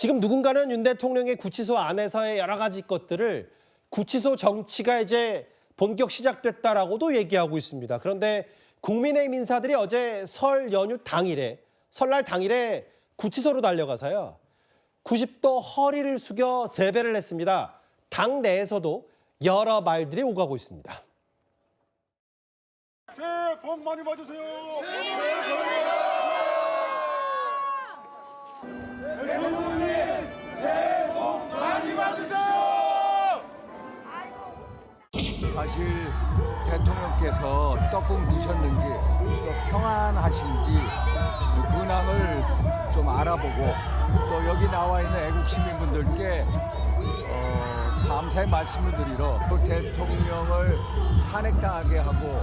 지금 누군가는 윤 대통령의 구치소 안에서의 여러 가지 것들을 구치소 정치가 이제 본격 시작됐다라고도 얘기하고 있습니다. 그런데 국민의힘 인사들이 어제 설 연휴 당일에, 설날 당일에 구치소로 달려가서요. 90도 허리를 숙여 세배를 했습니다. 당 내에서도 여러 말들이 오가고 있습니다. 새해 복 많이 받으세요. 대통령님 새해 복 많이 받으세요. 사실 대통령께서 떡국 드셨는지 또 평안하신지 근황을 좀 알아보고 또 여기 나와 있는 애국 시민분들께 감사의 말씀을 드리러 또 대통령을 탄핵당하게 하고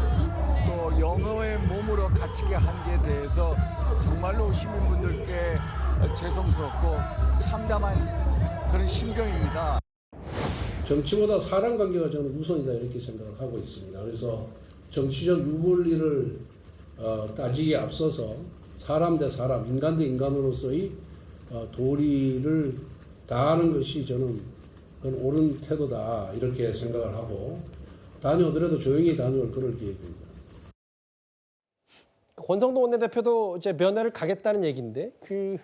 또 영어의 몸으로 갇히게 한 게 대해서 정말로 시민분들께 죄송스럽고 참담한 그런 심경입니다. 정치보다 사람 관계가 저는 우선이다 이렇게 생각을 하고 있습니다. 그래서 정치적 유불리를 따지기에 앞서서 사람 대 사람, 인간 대 인간으로서의 도리를 다하는 것이 저는 그건 옳은 태도다 이렇게 생각을 하고 다녀오더라도 조용히 다녀올 그럴 계획입니다. 권성동 원내대표도 이제 면회를 가겠다는 얘기인데 그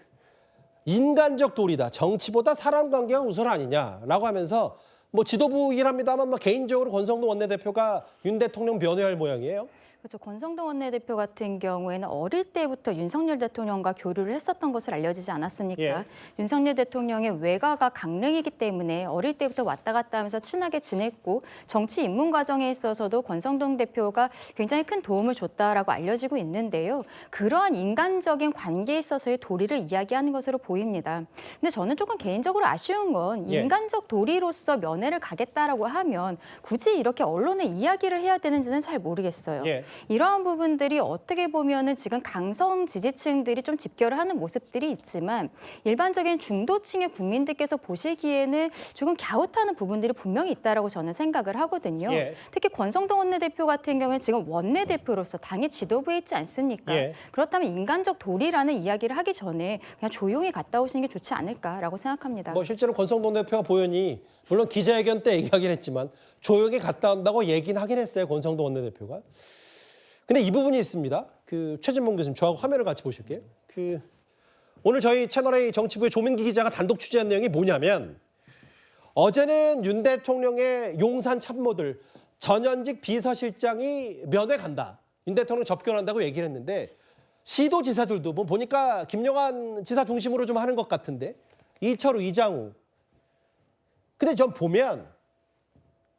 인간적 도리다. 정치보다 사람 관계가 우선 아니냐라고 하면서 뭐 지도부이긴 합니다만 뭐 개인적으로 권성동 원내대표가 윤 대통령 면회할 모양이에요. 그렇죠. 권성동 원내대표 같은 경우에는 어릴 때부터 윤석열 대통령과 교류를 했었던 것으로 알려지지 않았습니까? 예. 윤석열 대통령의 외가가 강릉이기 때문에 어릴 때부터 왔다 갔다 하면서 친하게 지냈고 정치 입문 과정에 있어서도 권성동 대표가 굉장히 큰 도움을 줬다라고 알려지고 있는데요. 그러한 인간적인 관계에 있어서의 도리를 이야기하는 것으로 보입니다. 근데 저는 조금 개인적으로 아쉬운 건 예. 인간적 도리로서 면회를 가겠다라고 하면 굳이 이렇게 언론에 이야기를 해야 되는지는 잘 모르겠어요. 예. 이러한 부분들이 어떻게 보면은 지금 강성 지지층들이 좀 집결을 하는 모습들이 있지만 일반적인 중도층의 국민들께서 보시기에는 조금 갸웃하는 부분들이 분명히 있다라고 저는 생각을 하거든요. 예. 특히 권성동 원내대표 같은 경우는 지금 원내대표로서 당의 지도부에 있지 않습니까? 예. 그렇다면 인간적 도리라는 이야기를 하기 전에 그냥 조용히 갔다 오시는 게 좋지 않을까라고 생각합니다. 뭐 실제로 권성동 대표가 보연히 물론 기자회견 때 얘기하긴 했지만 조용히 갔다 온다고 얘기는 하긴 했어요. 권성동 원내대표가. 근데 이 부분이 있습니다. 그 최진봉 교수님 저하고 화면을 같이 보실게요. 그 오늘 저희 채널A 정치부의 조민기 기자가 단독 취재한 내용이 뭐냐면 어제는 윤 대통령의 용산 참모들 전현직 비서실장이 면회 간다. 윤 대통령 접견한다고 얘기를 했는데 시도지사들도 뭐 보니까 김영환 지사 중심으로 좀 하는 것 같은데 이철우, 이장우. 근데 전 보면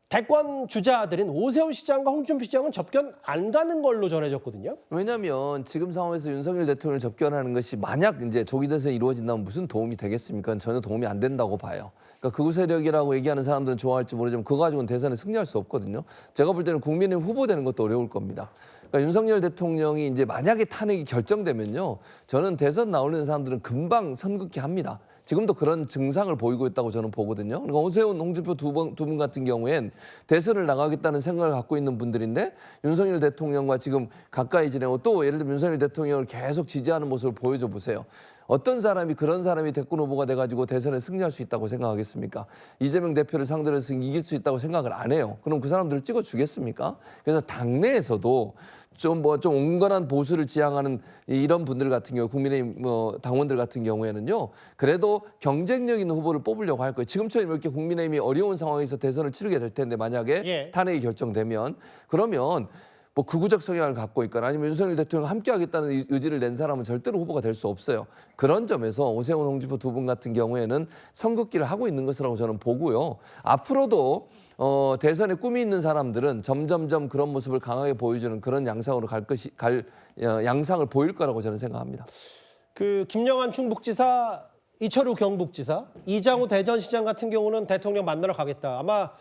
대권 주자들인 오세훈 시장과 홍준표 시장은 접견 안 가는 걸로 전해졌거든요. 왜냐하면 지금 상황에서 윤석열 대통령을 접견하는 것이 만약 이제 조기 대선이 이루어진다면 무슨 도움이 되겠습니까? 전혀 도움이 안 된다고 봐요. 그러니까 극우 세력이라고 얘기하는 사람들은 좋아할지 모르지만 그거 가지고는 대선에 승리할 수 없거든요. 제가 볼 때는 국민의힘 후보 되는 것도 어려울 겁니다. 그러니까 윤석열 대통령이 이제 만약에 탄핵이 결정되면요, 저는 대선 나오는 사람들은 금방 선긋기 합니다. 지금도 그런 증상을 보이고 있다고 저는 보거든요. 그러니까 오세훈, 홍준표 두 분 같은 경우엔 대선을 나가겠다는 생각을 갖고 있는 분들인데 윤석열 대통령과 지금 가까이 지내고 또 예를 들면 윤석열 대통령을 계속 지지하는 모습을 보여줘 보세요. 어떤 사람이 그런 사람이 대권 후보가 돼가지고 대선에 승리할 수 있다고 생각하겠습니까? 이재명 대표를 상대로 해서 이길 수 있다고 생각을 안 해요. 그럼 그 사람들을 찍어주겠습니까? 그래서 당내에서도 좀 온건한 보수를 지향하는 이런 분들 같은 경우 국민의힘 당원들 같은 경우에는요, 그래도 경쟁력 있는 후보를 뽑으려고 할 거예요. 지금처럼 이렇게 국민의힘이 어려운 상황에서 대선을 치르게 될 텐데 만약에 예. 탄핵이 결정되면 그러면 뭐 극우적 성향을 갖고 있거나 아니면 윤석열 대통령과 함께하겠다는 의지를 낸 사람은 절대로 후보가 될 수 없어요. 그런 점에서 오세훈, 홍준표 두 분 같은 경우에는 선긋기를 하고 있는 것이라고 저는 보고요. 앞으로도 대선에 꿈이 있는 사람들은 점점점 그런 모습을 강하게 보여주는 그런 양상으로 양상을 보일 거라고 저는 생각합니다. 그 김영환 충북지사, 이철우 경북지사, 이장우 대전시장 같은 경우는 대통령 만나러 가겠다. 아마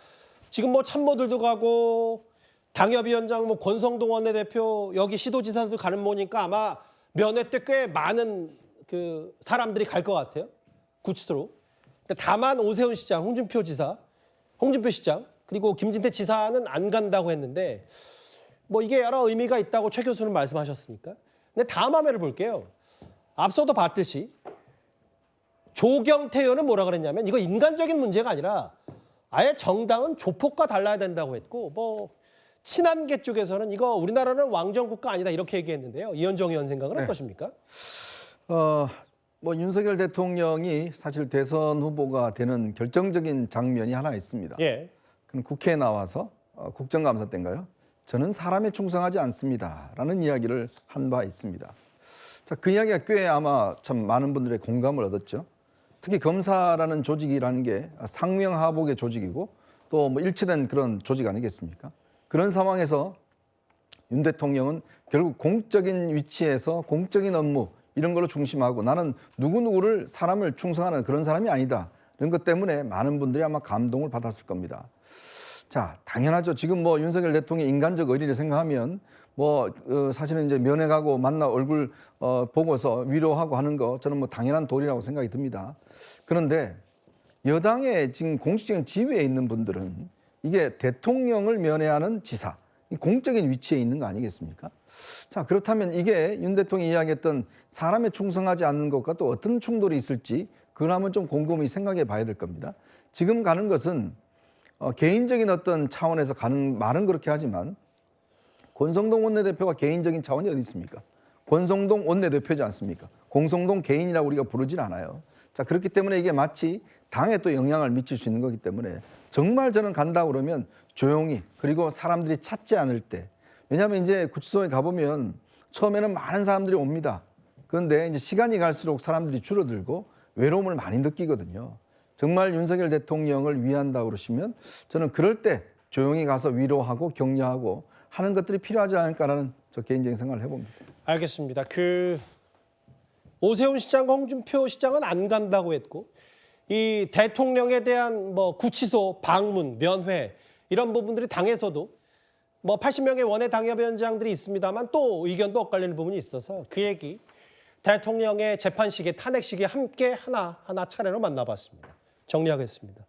지금 뭐 참모들도 가고 당협위원장 뭐 권성동 원내대표 여기 시도지사도 가는 모니까 아마 면회 때 꽤 많은 그 사람들이 갈 것 같아요. 구치소로. 다만 오세훈 시장, 홍준표 시장 그리고 김진태 지사는 안 간다고 했는데 뭐 이게 여러 의미가 있다고 최 교수는 말씀하셨으니까. 근데 다음 화면을 볼게요. 앞서도 봤듯이 조경태 의원은 뭐라 그랬냐면 이거 인간적인 문제가 아니라 아예 정당은 조폭과 달라야 된다고 했고 뭐 친한계 쪽에서는 이거 우리나라는 왕정 국가 아니다 이렇게 얘기했는데요. 이현정 의원 생각은 어떠십니까? 뭐 윤석열 대통령이 사실 대선 후보가 되는 결정적인 장면이 하나 있습니다. 예. 그럼 국회에 나와서 국정감사 때인가요? 저는 사람에 충성하지 않습니다라는 이야기를 한 바 있습니다. 자, 그 이야기가 꽤 아마 참 많은 분들의 공감을 얻었죠. 특히 검사라는 조직이라는 게 상명하복의 조직이고 또 뭐 일치된 그런 조직 아니겠습니까? 그런 상황에서 윤 대통령은 결국 공적인 위치에서 공적인 업무 이런 걸로 중심하고 나는 누구누구를 사람을 충성하는 그런 사람이 아니다. 이런 것 때문에 많은 분들이 아마 감동을 받았을 겁니다. 자, 당연하죠. 지금 뭐 윤석열 대통령의 인간적 의리를 생각하면 뭐 사실은 이제 면회 가고 만나 얼굴 보고서 위로하고 하는 거 저는 뭐 당연한 도리라고 생각이 듭니다. 그런데 여당의 지금 공식적인 지위에 있는 분들은 이게 대통령을 면회하는 지사, 공적인 위치에 있는 거 아니겠습니까? 자, 그렇다면 이게 윤 대통령이 이야기했던 사람에 충성하지 않는 것과 또 어떤 충돌이 있을지 그걸 한번 좀 곰곰이 생각해 봐야 될 겁니다. 지금 가는 것은 개인적인 어떤 차원에서 가는 말은 그렇게 하지만 권성동 원내대표가 개인적인 차원이 어디 있습니까? 권성동 원내대표지 않습니까? 공성동 개인이라고 우리가 부르진 않아요. 자, 그렇기 때문에 이게 마치 당에 또 영향을 미칠 수 있는 거기 때문에 정말 저는 간다 그러면 조용히 그리고 사람들이 찾지 않을 때 왜냐하면 이제 구치소에 가보면 처음에는 많은 사람들이 옵니다. 그런데 이제 시간이 갈수록 사람들이 줄어들고 외로움을 많이 느끼거든요. 정말 윤석열 대통령을 위한다 그러시면 저는 그럴 때 조용히 가서 위로하고 격려하고 하는 것들이 필요하지 않을까라는 저 개인적인 생각을 해봅니다. 알겠습니다. 오세훈 시장, 홍준표 시장은 안 간다고 했고 이 대통령에 대한 뭐 구치소, 방문, 면회 이런 부분들이 당에서도 뭐 80명의 원외 당협위원장들이 있습니다만 또 의견도 엇갈리는 부분이 있어서 그 얘기 대통령의 재판 시기, 탄핵 시기 함께 하나 차례로 만나봤습니다. 정리하겠습니다.